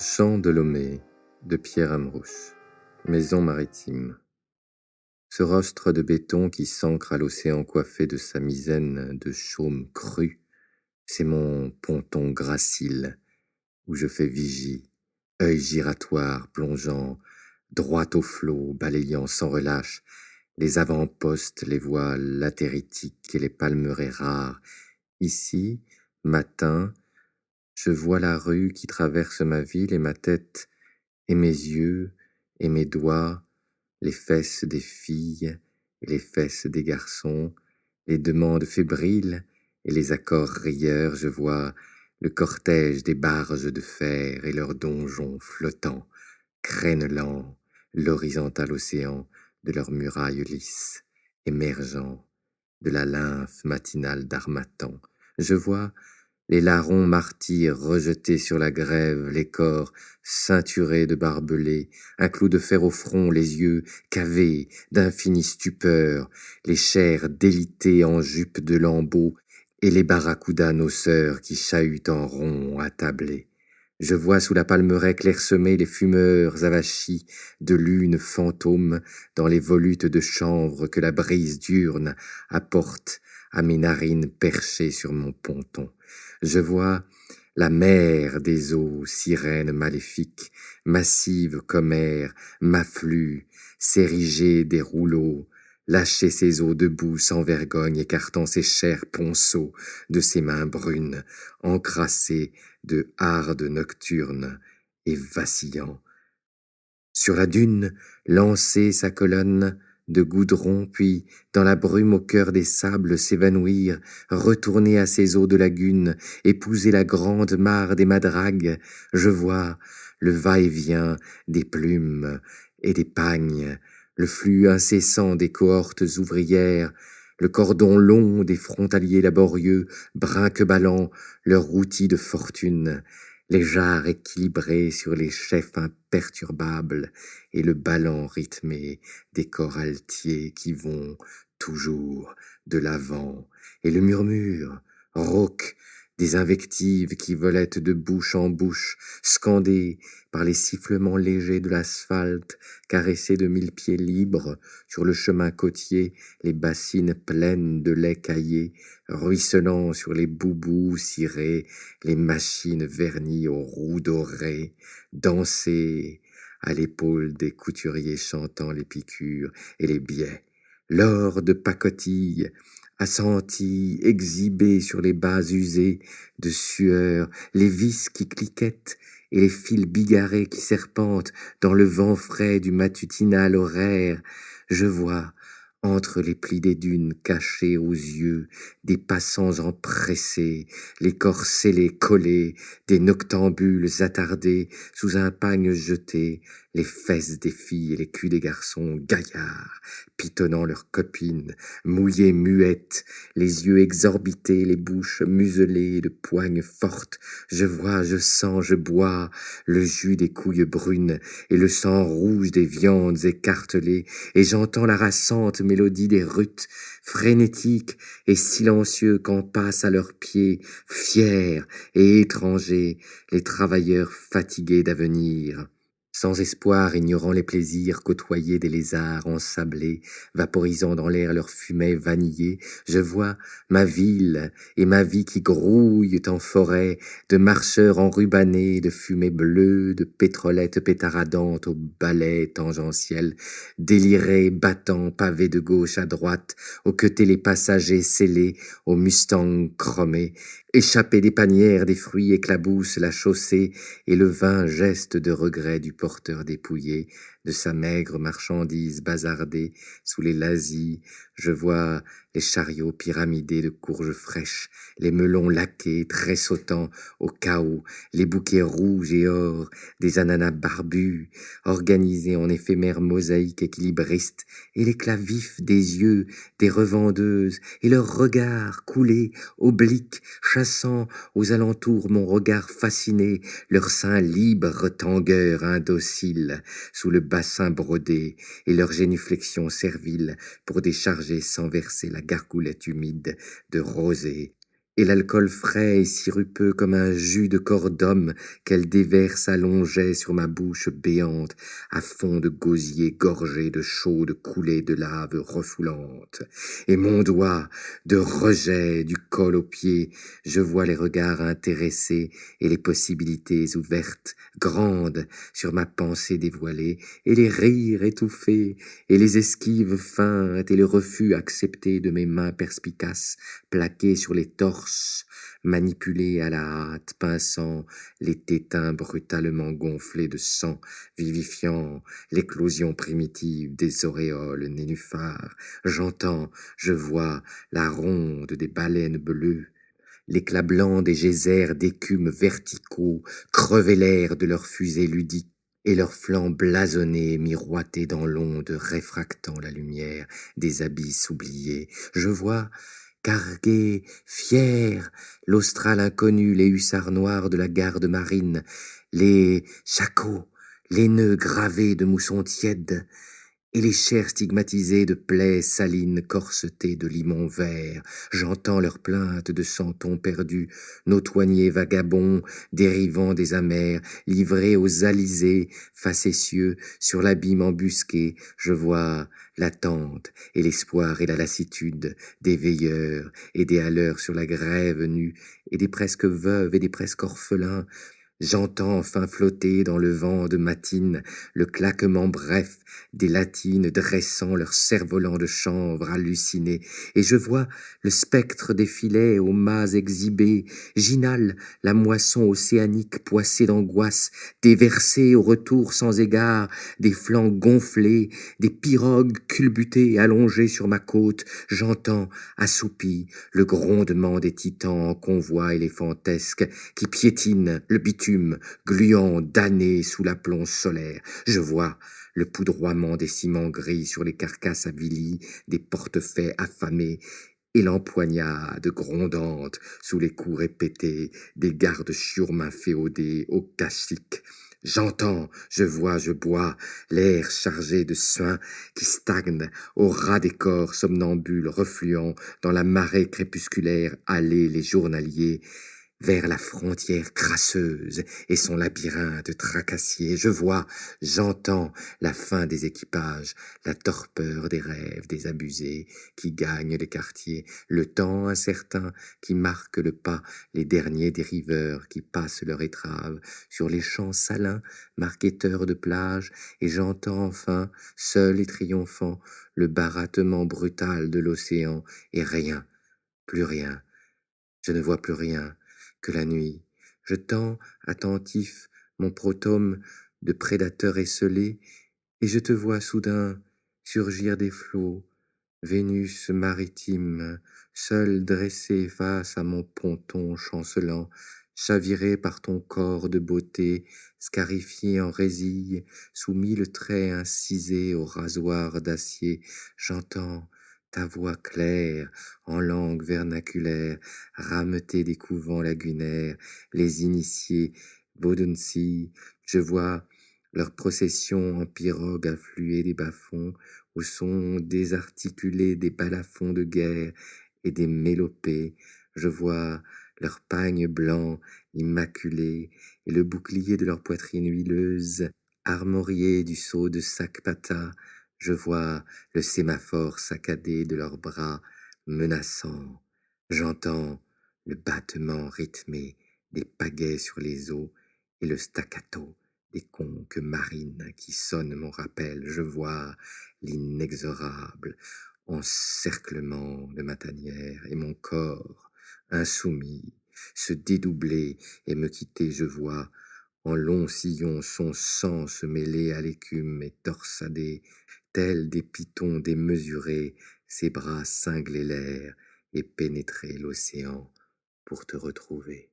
Champ de Lomé de Pierre Amrouche. Maison maritime. Ce rostre de béton qui s'ancre à l'océan coiffé de sa misaine de chaume crue, c'est mon ponton gracile, où je fais vigie, œil giratoire plongeant, droit au flot, balayant sans relâche les avant-postes, les voiles latéritiques et les palmeraies rares. Ici, matin, je vois la rue qui traverse ma ville et ma tête, et mes yeux, et mes doigts, les fesses des filles et les fesses des garçons, les demandes fébriles et les accords rieurs. Je vois le cortège des barges de fer et leurs donjons flottants, crénelant l'horizontal océan de leurs murailles lisses, émergeant de la lymphe matinale d'Harmattan. Je vois les larrons martyrs rejetés sur la grève, les corps ceinturés de barbelés, un clou de fer au front, les yeux cavés d'infinie stupeur, les chairs délitées en jupes de lambeaux, et les barracudas noceurs qui chahutent en rond attablés. Je vois sous la palmeraie clairsemée les fumeurs avachis de lunes fantômes dans les volutes de chanvre que la brise diurne apporte à mes narines perchées sur mon ponton. Je vois la mer des eaux, sirène maléfique, massive comme air, m'afflue, s'ériger des rouleaux, lâcher ses eaux debout sans vergogne, écartant ses chers ponceaux de ses mains brunes, encrassées de hardes nocturnes et vacillant. Sur la dune, lancer sa colonne de goudron, puis, dans la brume au cœur des sables, s'évanouir, retourner à ses eaux de lagune, épouser la grande mare des madragues. Je vois le va-et-vient des plumes et des pagnes, le flux incessant des cohortes ouvrières, le cordon long des frontaliers laborieux, brinque-ballant leurs outils de fortune, les jarres équilibrés sur les chefs imperturbables et le ballant rythmé des corps altiers qui vont toujours de l'avant, et le murmure rauque des invectives qui volettent de bouche en bouche, scandées par les sifflements légers de l'asphalte, caressés de mille pieds libres sur le chemin côtier, les bassines pleines de lait caillé, ruisselant sur les boubous cirés, les machines vernies aux roues dorées, danser à l'épaule des couturiers chantant les piqûres et les biais, l'or de pacotille, assenti, exhibé sur les bas usés de sueur, les vis qui cliquettent et les fils bigarrés qui serpentent dans le vent frais du matutinal horaire. Je vois, entre les plis des dunes cachés aux yeux, des passants empressés, les corps scellés, collés, des noctambules attardés, sous un pagne jeté, les fesses des filles et les culs des garçons gaillards, pitonnant leurs copines, mouillées muettes, les yeux exorbités, les bouches muselées de poignes fortes. Je vois, je sens, je bois le jus des couilles brunes et le sang rouge des viandes écartelées, et j'entends la rassante mélodie des rutes, frénétiques et silencieux quand passent à leurs pieds, fiers et étrangers, les travailleurs fatigués d'avenir. Sans espoir, ignorant les plaisirs, côtoyés des lézards ensablés, vaporisant dans l'air leur fumée vanillée, je vois ma ville et ma vie qui grouillent en forêt, de marcheurs enrubanés, de fumée bleue, de pétrolettes pétaradantes au balai tangentiel, délirés, battant, pavés de gauche à droite, aux queutés les passagers scellés, aux mustangs chromés, échappés des panières, des fruits éclaboussent la chaussée, et le vain geste de regret du porteur dépouillé, de sa maigre marchandise bazardée sous les lazis. Je vois les chariots pyramidés de courges fraîches, les melons laqués, tressautants au chaos, les bouquets rouges et or des ananas barbus, organisés en éphémère mosaïque équilibriste, et l'éclat vif des yeux des revendeuses, et leurs regards coulés, obliques, chassant aux alentours mon regard fasciné, leurs seins libres, tangueurs indociles, sous le bassin brodé, et leurs génuflexions serviles pour décharger sans verser la gargoulette humide de rosée et l'alcool frais et sirupeux comme un jus de corps d'homme qu'elle déverse allongeait sur ma bouche béante, à fond de gosier gorgé de chaudes coulées de lave refoulantes. Et mon doigt, de rejet du col aux pieds, je vois les regards intéressés et les possibilités ouvertes, grandes, sur ma pensée dévoilée, et les rires étouffés, et les esquives feintes, et le refus accepté de mes mains perspicaces, plaquées sur les torses, manipulées à la hâte, pinçant les tétins brutalement gonflés de sang, vivifiant l'éclosion primitive des auréoles nénuphars. J'entends, je vois la ronde des baleines bleues, l'éclat blanc des geysers d'écume verticaux crever l'air de leurs fusées ludiques, et leurs flancs blasonnés miroiter dans l'onde réfractant la lumière des abysses oubliés. Je vois carguer, fiers, l'austral inconnu, les hussards noirs de la garde marine, les shakos, les nœuds gravés de moussons tièdes, et les chairs stigmatisées de plaies salines corsetées de limon vert. J'entends leurs plaintes de centons perdus, nos toignés vagabonds, dérivant des amers, livrés aux alizés, facétieux, sur l'abîme embusqué. Je vois l'attente et l'espoir et la lassitude des veilleurs et des haleurs sur la grève nue, et des presque veuves et des presque orphelins. J'entends enfin flotter dans le vent de matine le claquement bref des latines dressant leurs cerfs-volants de chanvre hallucinés, et je vois le spectre des filets aux mâts exhibés, j'inhale la moisson océanique poissée d'angoisse, déversée au retour sans égard, des flancs gonflés, des pirogues culbutées allongées sur ma côte. J'entends, assoupi, le grondement des titans en convoi éléphantesque qui piétinent le bitume, gluant damné sous l'aplomb solaire. Je vois le poudroiement des ciments gris sur les carcasses avilies, des portefaix affamés, et l'empoignade grondante sous les coups répétés des gardes chiourmains féodés au cachique. J'entends, je vois, je bois, l'air chargé de suint qui stagne au ras des corps somnambules refluant dans la marée crépusculaire allés les journaliers vers la frontière crasseuse et son labyrinthe tracassier. Je vois, j'entends la fin des équipages, la torpeur des rêves des abusés qui gagnent les quartiers, le temps incertain qui marque le pas, les derniers dériveurs qui passent leur étrave sur les champs salins, marqueteurs de plage, et j'entends enfin, seul et triomphant, le barattement brutal de l'océan, et rien, plus rien. Je ne vois plus rien que la nuit. Je tends, attentif, mon protome de prédateur esselé, et je te vois soudain surgir des flots, Vénus maritime, seule dressée face à mon ponton chancelant, chaviré par ton corps de beauté, scarifié en résille, sous mille traits incisés au rasoir d'acier. J'entends ta voix claire, en langue vernaculaire, rameuter des couvents lagunaires, les initiés, Bodunsi. Je vois leur procession en pirogue affluer des bas-fonds, au son désarticulé des balafons de guerre et des mélopées. Je vois leurs pagnes blancs immaculés et le bouclier de leur poitrine huileuse, armorié du sceau de Sakpata. Je vois le sémaphore saccadé de leurs bras menaçants. J'entends le battement rythmé des pagaies sur les eaux et le staccato des conques marines qui sonnent mon rappel. Je vois l'inexorable encerclement de ma tanière et mon corps insoumis se dédoubler et me quitter. Je vois en longs sillons son sang se mêler à l'écume et torsader, tels des pitons démesurés, ses bras cingler l'air et pénétrer l'océan pour te retrouver.